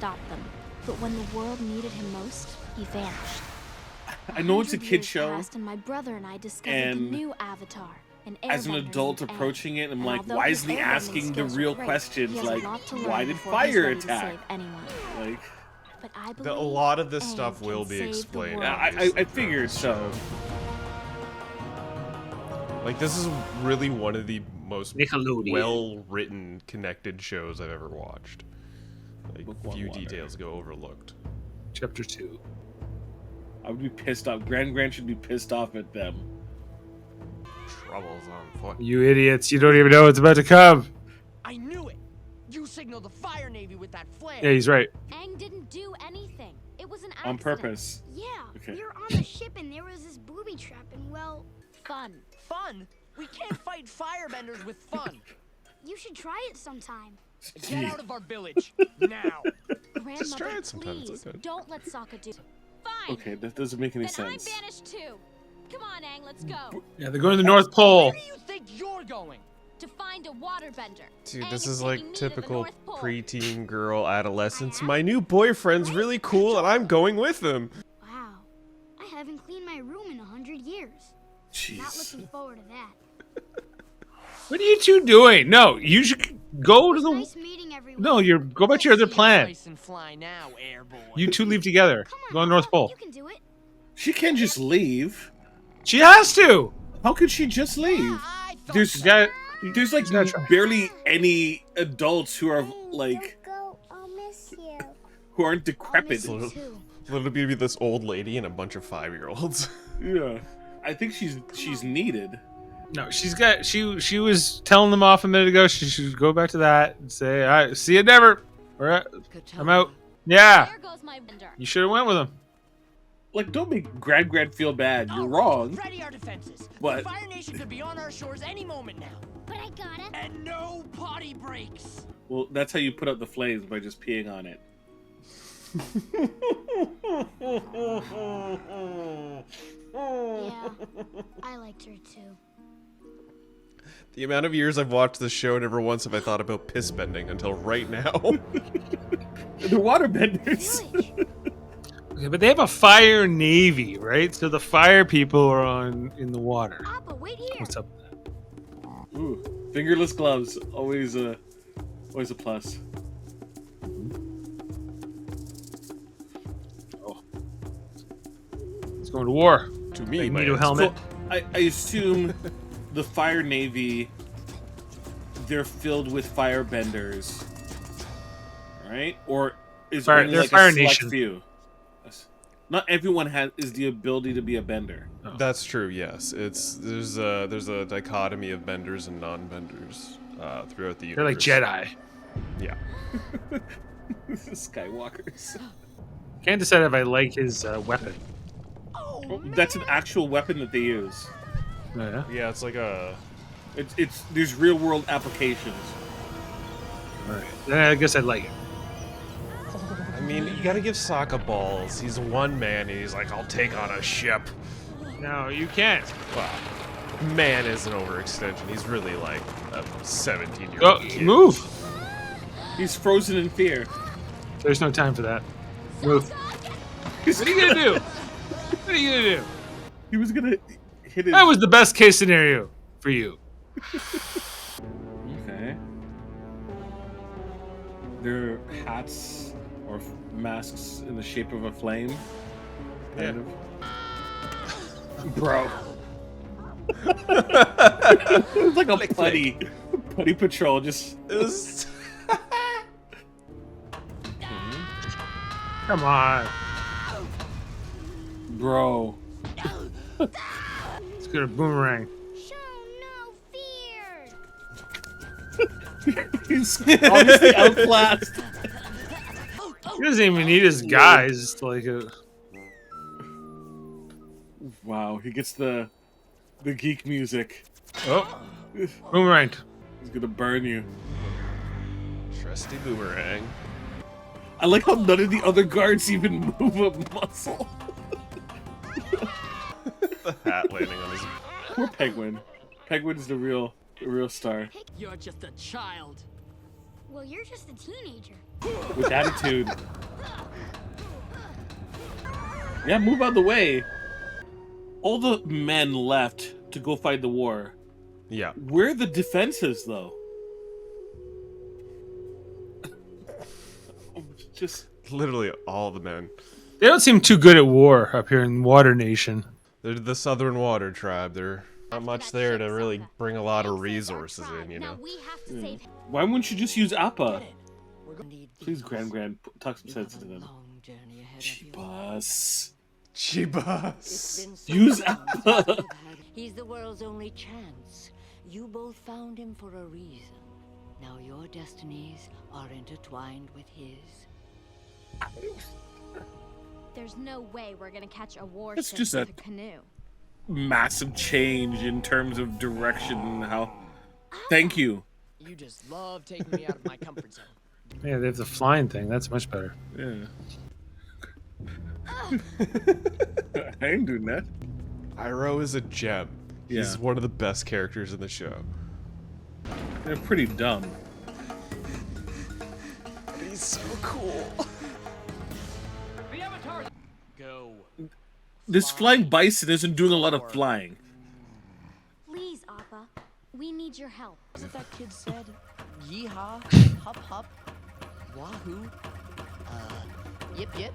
stop them. But when the world needed him most, he vanished. I know it's a 100 kid years show, passed, and my brother and I discovered and the new avatar. as an Airbender adult named approaching it, I'm And like, although why his isn't he airbending asking the skills are real great, questions he has a like, lot to why learn did before he's fire ready to attack? save anyone. Like, But I A believe lot of this Aang stuff will can be save the explained. world. I figured so. Like, this is really one of the most Nickelodeon. well-written, connected shows I've ever watched. Like, Book one few water. details go overlooked. Chapter 2. I would be pissed off. Gran should be pissed off at them. Troubles on foot. You idiots, you don't even know what's about to come. I knew it! You signaled the fire navy with that flare! Yeah, he's right. Aang didn't do anything. It was an accident. On purpose. Yeah, Okay. we were on the ship and there was this booby trap and, well, Fun. Fun? We can't fight firebenders with fun! you should try it sometime. Get out of our village, now! Grandmother, try it sometime, it's please, okay. don't let Sokka do. Fine. Okay, that doesn't make any Then sense. I'm banished too. Come on, Aang, let's go. Yeah, they're going to the North Pole. Where do you think you're going? To find a waterbender. Dude, Aang this is is taking like me to the typical North Pole. preteen girl adolescence. My new boyfriend's really cool and I'm going with him. Wow, I haven't cleaned my room in 100 years. Not Jeez. looking forward to that. What are you two doing? No, you should go to the... Nice meeting everyone. No, go back to your other plan. Nice and fly now, airboy. You two leave together. Come on, Go to the North Appa, Pole. You can do it. She can't just leave. She has to. How could she just leave? I thought There's She's got... There's like gotta try. barely any adults who are like Go, I'll miss you. who aren't decrepit. I'll miss you too. Literally be this old lady and a bunch of 5-year-olds. Yeah, I think she's needed. No, she's got... She was telling them off a minute ago. She should go back to that and say, all right, see you never. All right, I'm out. Yeah, There goes my bender. you should have went with him. Like, don't make Gran feel bad. You're All right, wrong. Ready our defenses. What? The Fire Nation could be on our shores any moment now. But I got it. And no potty breaks. Well, that's how you put out the flames, by just peeing on it. Yeah, I liked her too. The amount of years I've watched this show, never once have I thought about piss bending until right now. The waterbenders. Village. Okay, but they have a fire navy, right? So the fire people are in the water. Appa, wait here. What's up? Ooh, fingerless gloves, always a plus. Oh, it's going to war. To me, Like, my need a answer- helmet. So I assume the fire navy, they're filled with firebenders, right? Or is Fire- only they're like Fire a select Nation. few? Not everyone is the ability to be a bender. That's true. Yes, there's a dichotomy of benders and non-benders throughout the universe. They're like Jedi. Yeah. Skywalkers. Can't decide if I like his weapon. Oh, that's an actual weapon that they use. Oh, yeah? Yeah, it's like a. It's there's real world applications. All right. Then I guess I'd like it. I mean, you gotta give Sokka balls. He's one man, and he's like, I'll take on a ship. No, you can't. Wow. Man is an overextension. He's really like a 17-year-old Go, kid. move. He's frozen in fear. There's no time for that. Move. What are you gonna do? What are you gonna do? He was gonna hit his. That was the best case scenario for you. Okay. Their hats or masks in the shape of a flame. Kind of. Bro. It's like a putty patrol. Just It was- Come on. bro. Let's get a boomerang. Show no fear. He's obviously outclassed. He doesn't even need his guys. Just like a. Wow, he gets the geek music. Oh, boomerang. He's gonna burn you. Trusty boomerang. I like how none of the other guards even move a muscle. The hat landing on his. Poor Penguin. Penguin's the real star. You're just a child. Well, you're just a teenager. With attitude. Yeah, move out of the way. All the men left to go fight the war. Yeah. Where are the defenses, though? Just Literally all the men. They don't seem too good at war up here in Water Nation. They're the Southern Water tribe. They're not much there to really bring a lot of resources in, you know. Now we have to save him. why wouldn't you just use Appa? We're gonna need Please, Grand, talk some sense into them. long journey ahead of you. Cheapos. Chibas. Use Appa. He's the world's only chance. You both found him for a reason. Now your destinies are intertwined with his. There's no way we're gonna catch a warship It's just with a- a canoe. Massive change in terms of direction and how. Thank you. You just love taking me out of my comfort zone. Yeah, they have the flying thing. That's much better. Yeah. I ain't doing that. Iroh is a gem. He's Yeah. one of the best characters in the show. They're pretty dumb. He's so cool. The Avatar. Go. This flying bison isn't doing a lot of flying. Please, Appa. We need your help. Is it that kid said? Yeehaw, hup hup, wahoo, yip yip.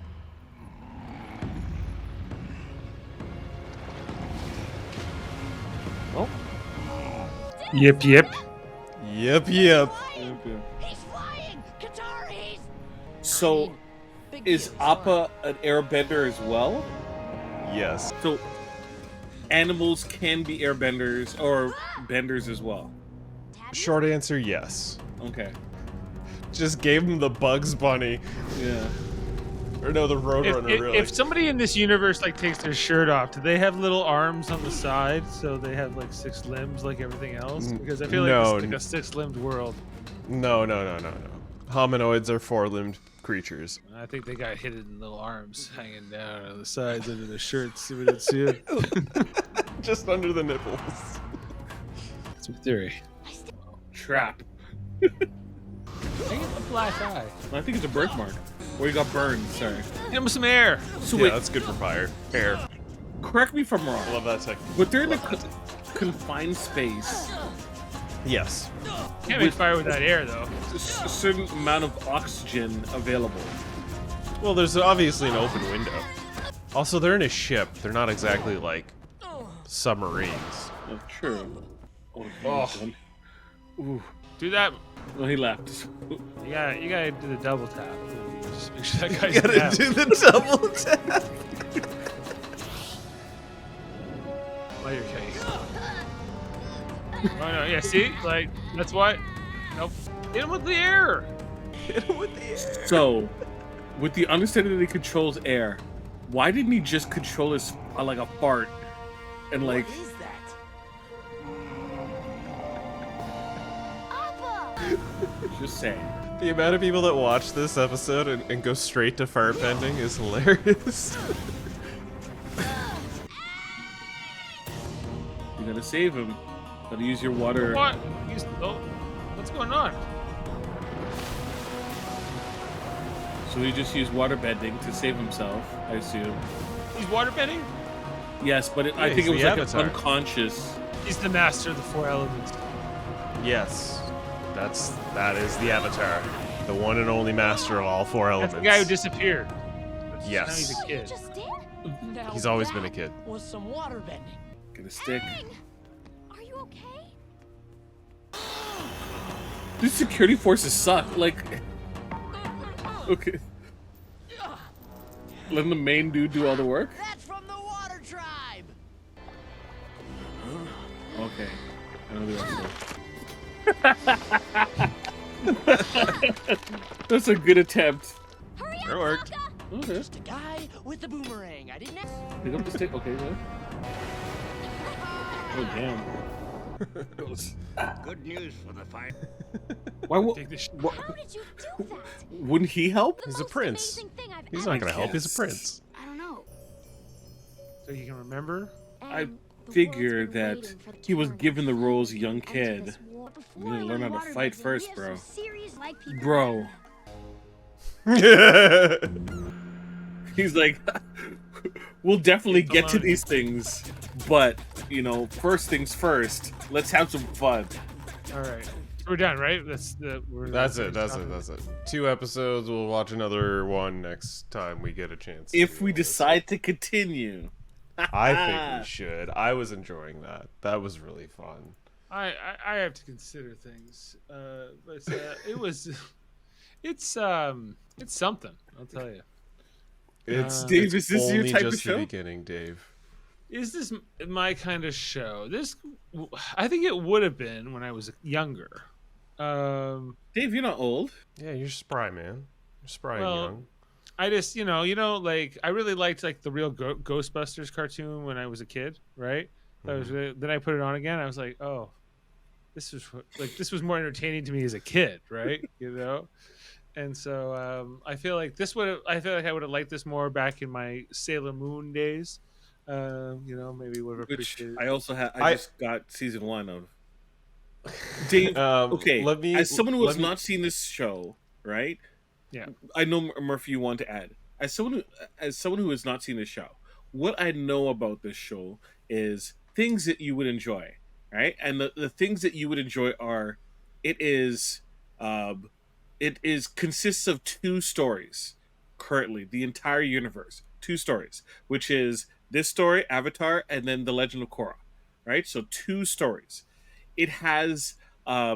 Yip yip. Yep, yep. He's flying! Qataris! So, Big is deal, Appa an airbender as well? Yes. So, animals can be airbenders or benders as well. Short answer, yes. Okay. Just gave him the Bugs Bunny. Yeah. Or no, the Roadrunner, really. If somebody in this universe like takes their shirt off, do they have little arms on the side so they have like 6 limbs like everything else? Because I feel like No. it's like a 6-limbed world. No. Hominoids are 4-limbed creatures. I think they got hidden little arms hanging down on the sides under the shirts so we don't see it. Just under the nipples. That's my theory. Trap. Dang it, the black eye. I think it's a birthmark. Or you got burned, sorry. Give him some air. So Yeah, wait, that's good for fire. Air. correct me if I'm wrong. Love that tech. But they're in a confined space. Yes. Can't make fire with that air though. A certain amount of oxygen available. Well, there's obviously an open window. Also, they're in a ship. They're not exactly like submarines. Oh, true. Oh, Oh. Ooh. Do that. Well, he left. You gotta do the double tap. Just make sure that guy's You gotta down. do the double tap. While you're cutting. Oh no, yeah, see? Like, that's why. Nope. Hit him with the air! Hit him with the air. So, with the understanding that he controls air, why didn't he just control his like a fart and like? What is that? Just saying. The amount of people that watch this episode and go straight to fire bending is hilarious. You gotta save him. Gotta use your water. What? What's going on? So he just used water bending to save himself, I assume. He's waterbending? Yes, but I Yeah, think he's it was the like an Avatar. unconscious. He's the master of the 4 elements. Yes. That is the Avatar. The one and only master of all 4 That's elements. the guy who disappeared. But Yes. Now he's a You kid. just did? Now He's always been a that kid. Was some water bending. Get a stick. Are you okay? These security forces suck. Like, okay. Letting the main dude do all the work. That's from the water tribe. Okay. I know the rest of it. That's a good attempt. Hurry up, It worked. Appa! Okay. Just a guy with a boomerang. I didn't. Pick up the stick. Okay, man. Oh damn. Good news for the fire. Why? Take this Wha- How did you do that? wouldn't he help? The He's a most prince. amazing thing I've He's ever not gonna help. He's a Yes. prince. I don't know. so you can remember? I And the figure world's been that waiting for the he was turn given the role as a young Enter kid. this war. Before You gotta I learn how to water fight bending, first, we have bro. some serious like people. Bro. He's like, we'll definitely Get the get to line. these things, but you know, first things first. Let's have some fun. All right, we're done, right? That's That's it. 2 episodes. We'll watch another one next time we get a chance. If to we do all this. decide to continue, I think we should. I was enjoying that. That was really fun. I have to consider things, but it was it's something, I'll tell you. It's Dave, it's is this your only type of just show? the beginning, Dave. Is this my kind of show? I think it would have been when I was younger. Dave, you're not old. Yeah, you're spry, man. You're spry Well, and young. I just, like I really liked like the real Ghostbusters cartoon when I was a kid, right? That was then I put it on again. I was like, oh, this was more entertaining to me as a kid, right? And so I feel like I would have liked this more back in my Sailor Moon days. Maybe would have Which appreciated. I also had. I just got season 1 of. Dave, okay. As someone who has not seen this show, right? Yeah. I know Murphy, you want to add. As someone who has not seen this show, what I know about this show is things that you would enjoy, right? And the things that you would enjoy are, it is consists of 2 stories currently, the entire universe, 2 stories, which is this story, Avatar, and then The Legend of Korra, right? So 2 stories. It has a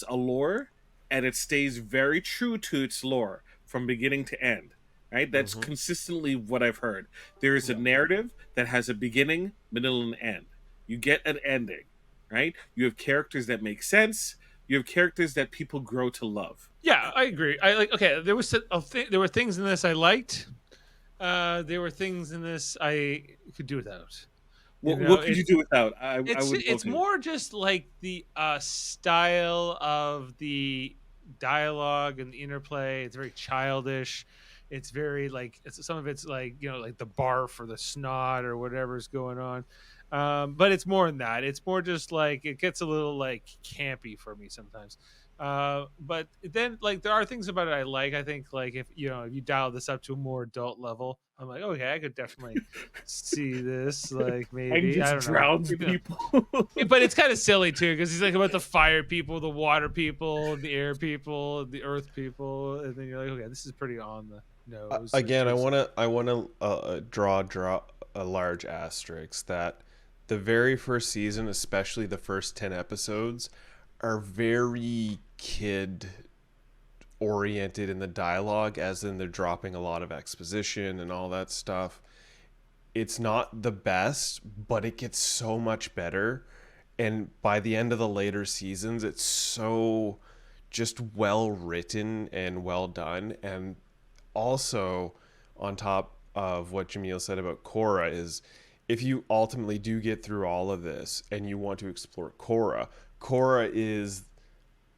lore, and it stays very true to its lore from beginning to end, right? That's consistently what I've heard. There is a narrative that has a beginning, middle, and end. You get an ending, right? You have characters that make sense. You have characters that people grow to love. Yeah, I agree. There were things in this I liked. There were things in this I could do without. What could you do without? It's more just like the style of the dialogue and the interplay. It's very childish. It's very some of it's like like the barf or the snot or whatever's going on. But it's more than that. It's more just like it gets a little like campy for me sometimes. But then there are things about it I like. I think if you dial this up to a more adult level, I'm like, okay, I could definitely see this. Maybe and I don't drowns know. people. But it's kind of silly too because he's like about the fire people, the water people, the air people, the earth people, and then you're like, okay, this is pretty on the nose. Again, I want to draw a large asterisk that the very first season, especially the first 10 episodes, are very kid oriented in the dialogue, as in they're dropping a lot of exposition and all that stuff. It's not the best, but it gets so much better, and by the end of the later seasons, it's so just well written and well done. And also, on top of what Jamil said about Korra, is if you ultimately do get through all of this and you want to explore Korra is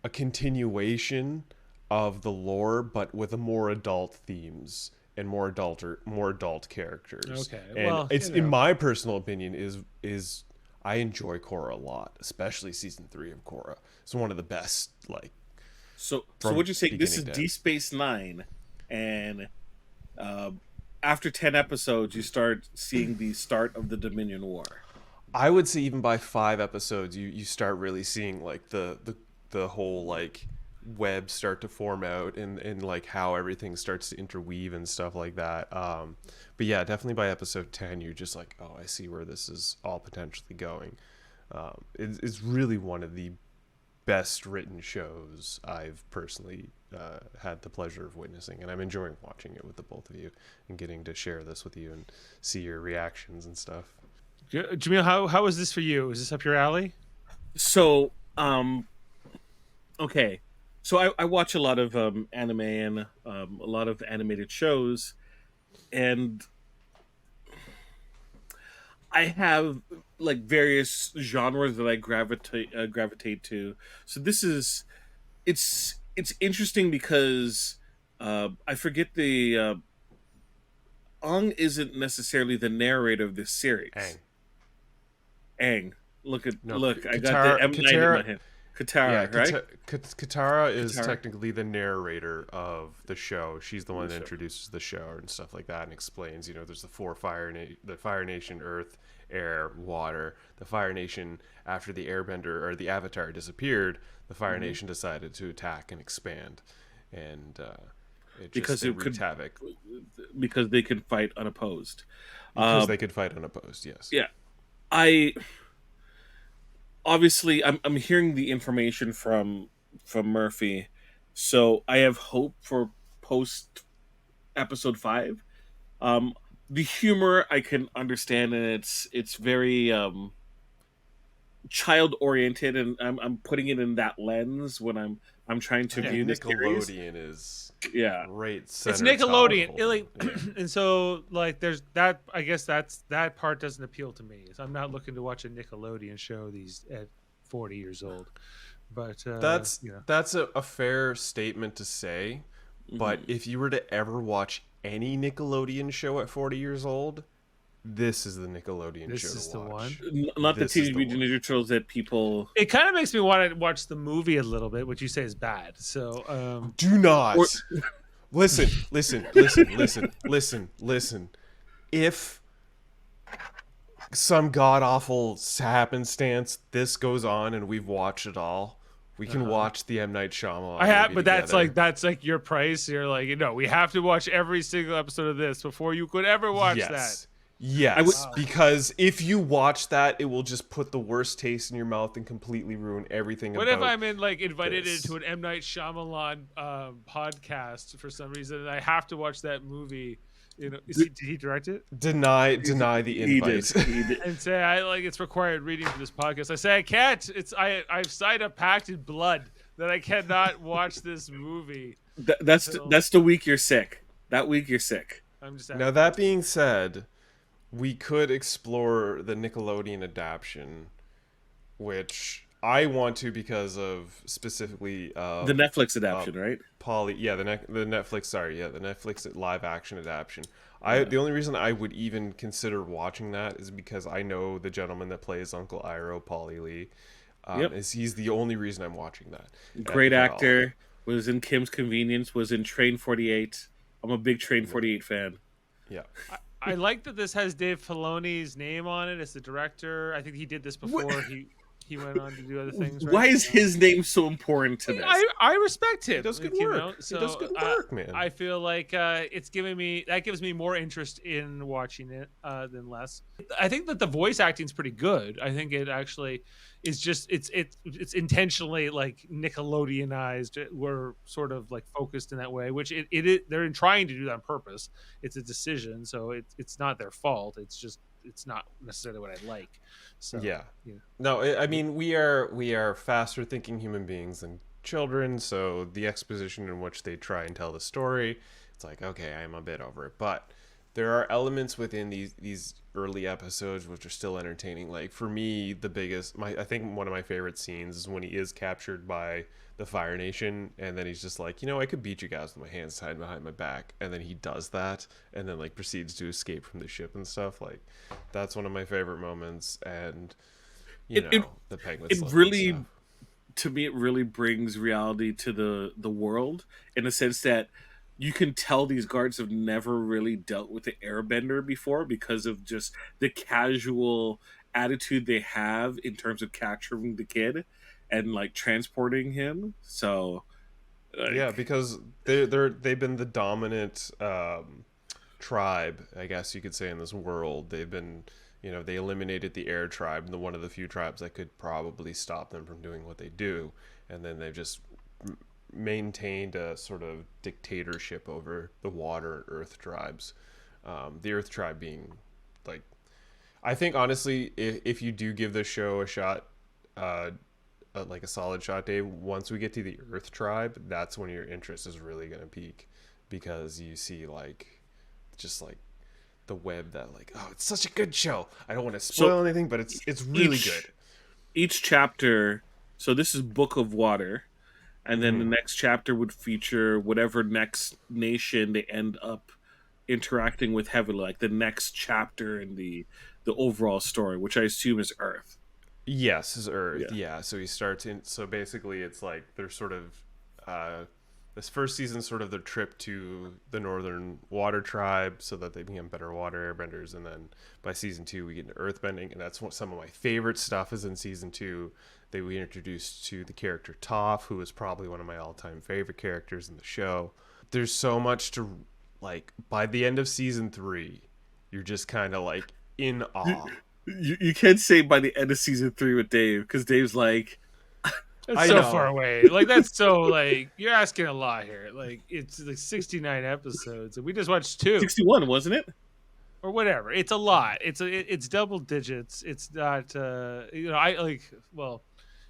a continuation of the lore, but with a more adult themes and more adult characters. Okay, and well, it's in my personal opinion is I enjoy Korra a lot, especially season 3 of Korra. It's one of the best. So what you're saying? This is beginning to Deep Space Nine, and after 10 episodes, you start seeing the start of the Dominion War. I would say even by 5 episodes, you start really seeing the whole web start to form out, and how everything starts to interweave and stuff like that. But yeah, definitely by episode 10, you're just like, oh, I see where this is all potentially going. It's really one of the best written shows I've personally had the pleasure of witnessing, and I'm enjoying watching it with the both of you and getting to share this with you and see your reactions and stuff. Jamil, how was this for you? Is this up your alley? So, okay. So I watch a lot of anime and a lot of animated shows, and I have various genres that I gravitate to. So it's interesting because I forget the Ong isn't necessarily the narrator of this series. Aang. I got the M9 in my head. Katara, right? Katara is Katara. technically the narrator of the show. She's the one that Sure. introduces the show and stuff like that, and explains. There's the the Fire Nation, Earth, Air, Water. The Fire Nation, after the Airbender or the Avatar disappeared, the Fire Nation decided to attack and expand, and Because it wreaked could- havoc Because they can fight unopposed. because they could fight unopposed. Yes. Yeah. I obviously I'm hearing the information from Murphy, so I have hope for post episode 5. The humor I can understand, and it's very child oriented, and I'm putting it in that lens when I'm trying to view this series. Nickelodeon is Yeah, right. It's Center Nickelodeon. top. It, like, Yeah. and so like there's that. I guess that part doesn't appeal to me. So I'm not looking to watch a Nickelodeon show these at 40 years old. But That's you know. that's a fair statement to say, but if you were to ever watch any Nickelodeon show at 40 years old, this is the Nickelodeon This show is to the watch. Not the This is Teenage the Mutant one. Ninja Turtles that people. It kind of makes me want to watch the movie a little bit, which you say is bad. So Do not Or- listen. If some god awful happenstance this goes on and we've watched it all, we can watch the M. Night Shyamalan. I have, movie but together. that's like your price. You're like, we have to watch every single episode of this before you could ever watch that. Yes, because if you watch that, it will just put the worst taste in your mouth and completely ruin everything. What about if I'm invited this. into an M. Night Shyamalan podcast for some reason, and I have to watch that movie? Did he direct it? deny the He invite? did. He did. And say it's required reading for this podcast. I say I can't. I've signed a pact in blood that I cannot watch this movie. That's the week you're sick. That week you're sick. I'm just Now that being said, we could explore the Nickelodeon adaptation, which I want to because of specifically The Netflix adaptation, right? the Netflix live action adaptation. The only reason I would even consider watching that is because I know the gentleman that plays Uncle Iroh, Pauly Lee. He's the only reason I'm watching that. Great at all. actor. Was in Kim's Convenience. Was in Train 48. I'm a big Train 48 fan. Yeah. I like that this has Dave Filoni's name on it as the director. I think he did this before he went on to do other things. Right? Why is his name so important to this? I respect him. He does good like, work. So, he does good work, man. I feel like it's giving me more interest in watching it than less. I think that the voice acting is pretty good. I think it actually is just it's intentionally like Nickelodeonized. We're sort of like focused in that way, which they're trying to do that on purpose. It's a decision, so it's not their fault. It's not necessarily what I like. So Yeah. you know. No, I mean we are faster thinking human beings than children, so the exposition in which they try and tell the story, it's like, okay, I'm a bit over it. But there are elements within these early episodes which are still entertaining. Like for me, I think one of my favorite scenes is when he is captured by the Fire Nation, and then he's just like, I could beat you guys with my hands tied behind my back, and then he does that, and then like proceeds to escape from the ship and stuff. Like that's one of my favorite moments, and the penguins. It really, to me, it really brings reality to the world in a sense that you can tell these guards have never really dealt with the Airbender before because of just the casual attitude they have in terms of capturing the kid and like transporting him. So yeah, because they've been the dominant tribe, I guess you could say, in this world. They've been, they eliminated the air tribe, one of the few tribes that could probably stop them from doing what they do, and then they've just maintained a sort of dictatorship over the water and earth tribes. The earth tribe being like, I think honestly, if you do give this show a shot, like a solid shot, Dave, once we get to the earth tribe, that's when your interest is really going to peak, because you see like just like the web that like, oh, it's such a good show. I don't want to spoil anything, but it's really good. Each chapter, so this is Book of Water, and then the next chapter would feature whatever next nation they end up interacting with heavily, like the next chapter in the overall story, which I assume is Earth. Yes, is Earth. Yeah. Yeah. So he starts in. So basically, it's like they're sort of. This first season, sort of their trip to the Northern Water Tribe, so that they become better water airbenders, and then by season 2 we get into earthbending, and that's what some of my favorite stuff is in season 2. They we introduced to the character Toph, who is probably one of my all-time favorite characters in the show. There's so much to like. By the end of season 3, you're just kind of like in awe. You can't say by the end of season 3 with Dave, because Dave's like, That's I so know. far away. Like that's so like you're asking a lot here. Like it's like 69 episodes, and we just watched 2 61, wasn't it? or whatever. It's a lot. It's double digits. It's not. I like well,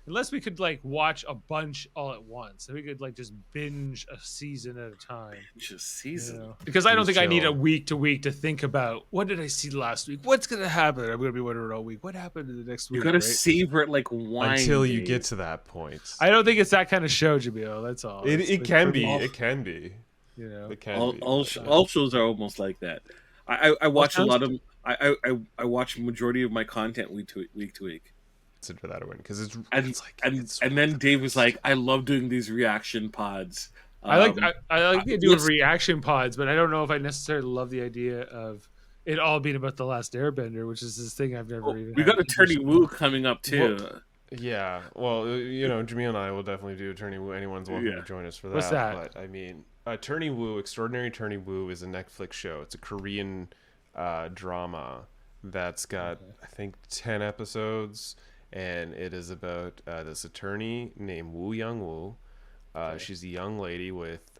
unless we could like watch a bunch all at once, and we could like just binge a season at a time. Just season. Because I don't think I need chill. a week to week to think about what did I see last week? What's gonna happen? I'm gonna be wondering all week. What happened in the next week? You gotta right? savor it like wine. Until you Dave. get to that point. I don't think it's that kind of show, Jamil. That's all. It, It's, it like, can for be. me, It can be. You know. It can be. All shows are almost like that. I watch a sounds lot of I watch majority of my content week to week. Consider that a win because it's And like and it's and then Dave was like, I love doing these reaction pods. I like the idea of let's- reaction pods, but I don't know if I necessarily love the idea of it all being about the last Airbender, which is this thing I've never even. We had got Attorney Woo coming up too. yeah. Well, Jamil and I will definitely do Attorney Woo. Anyone's welcome Yeah. to join us for that. What's that? But I mean, Attorney Woo, Extraordinary Attorney Woo, is a Netflix show. It's a Korean drama that's got I think 10 episodes, and it is about this attorney named Woo Young Woo. She's a young lady with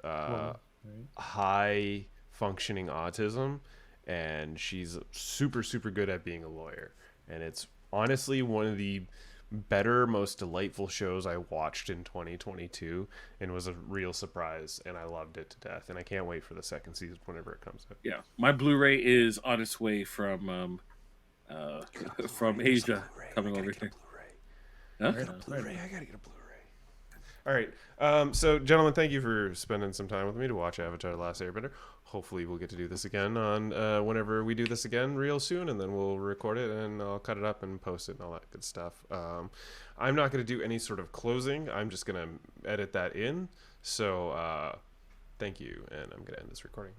high functioning autism, and she's super, super good at being a lawyer. And it's honestly one of the better, most delightful shows I watched in 2022, and was a real surprise, and I loved it to death. And I can't wait for the second season whenever it comes out. Yeah, my Blu-ray is on its way from Asia coming over here. Huh? I gotta get a Blu-ray. All right. So, gentlemen, thank you for spending some time with me to watch Avatar: The Last Airbender. Hopefully, we'll get to do this again on whenever we do this again real soon, and then we'll record it, and I'll cut it up and post it and all that good stuff. I'm not going to do any sort of closing. I'm just going to edit that in. So, thank you, and I'm going to end this recording.